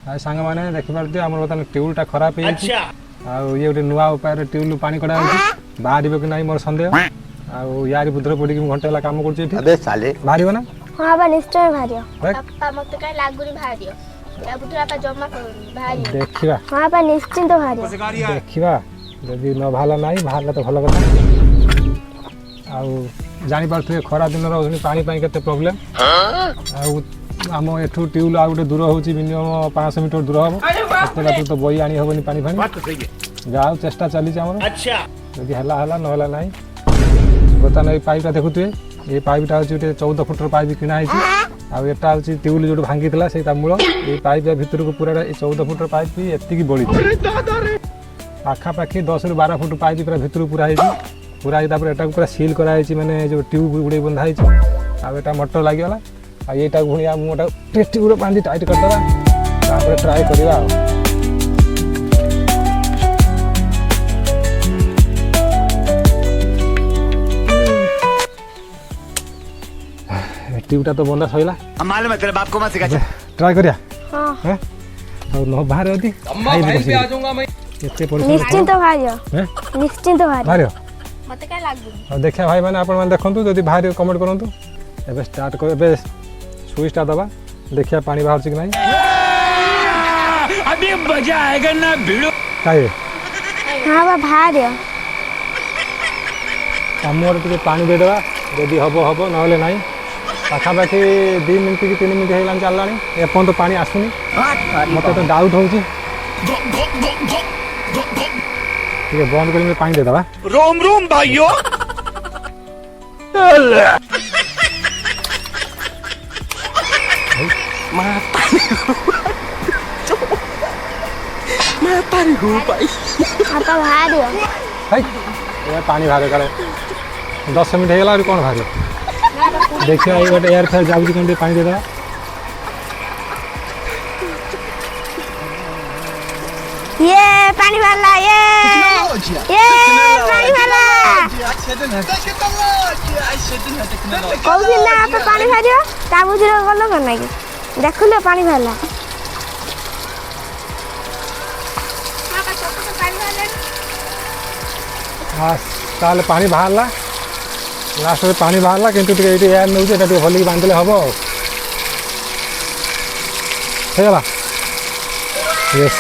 सांग मैंने देखिपारे आम बर्तमान ट्यूबटा खराब हो ये गोटे नुआ उपाय ट्यूब पानी कड़ा बाहर कि ना मोर सन्देह यार बुद्धर पड़ी घंटे कम कर बाहर ना हाँ बा निश्चय भारियो पापा मते काई लागुनी भारियो या बुद्धरा पा जम्मा करूनी भारियो देखिबा हाँ बा निश्चिंत भारियो देखिबा जदी न भाला नाही भाला तो भलो कथा आ जानि पारथु खरा दिन रो पानी पाई केते प्रॉब्लम आम एठू ट्यूब आ गोटे दूर होची मिनिमम 500 मीटर दूर हम एते तो बई आनी होबनी पानी फानी जाओ चेष्टा चली हमर अच्छा जदी हला हला न हला नाही बता नै पाइपटा देखुतु ये पाइपटा होची 14 फुटर पाइप किना है आ एटा होची ट्यूब जो भांगी से मूल ये पाइप भीतर को पूरा 14 फुटर पाइप भी एति बड़ी पाखापाखि 10 ରୁ 12 फुट पाइप पूरा भीतर पूरा है पूरा एटा पूरा सील कराई माने जो ट्यूब गुड़े बंधा है आटा मोटर लगिगला आ ये पुणी मोटा ट्यूब बांधी टाइट करदेवा ट्राए करवा ट्यूबटा तो बंदा सैला मालूम है तेरे बाप को मत सिखा ट्राई करिया हाँ हैं और न बाहर होती अम्मा भाई पे आ जाऊंगा मैं केते परिश्रम निश्चिंत भारियो हैं निश्चिंत भारियो बाहर मते काई लागुनी और देखिया भाई माने आपण माने देखंतु जदी बाहर कमेंट करंतु एबे स्टार्ट कर एबे स्विचटा दबा देखिया पानी बाहर छी कि नहीं अभी मजा आएगा ना भिड़ो काहे हाँ बा भारियो हमर टिके पानी दे देबा जदी हबो हबो न होले नहीं पाखापाखि 2 मिनिट कि 3 मिनिट हेलान चललानी एपन तो पानी आसुनी मत तो डाउट होची ठीक है बंद कर पानी दे दबा रोम रोम भाइयों मैं पानी हूँ भाई हाँ बा भारियो भाई ये पानी बाहर करे 10 मिनिट हेला और कोन बाहर देखिए ये गोटे एयर फेयर जाउची कोन पानी दे दबा ये पानी वाला ये पानी वाला कौन ना आप पानी भारियो ता बुझरो गलो करना कि देखलो पानी वाला हां का छोटो तो पानी वाला हाँ ताले पानी बाहरला लास्ट में पानी बाहरला किंतु टिके एटी एयर नउचे एटा टिके भली बांधले हबो हेला यस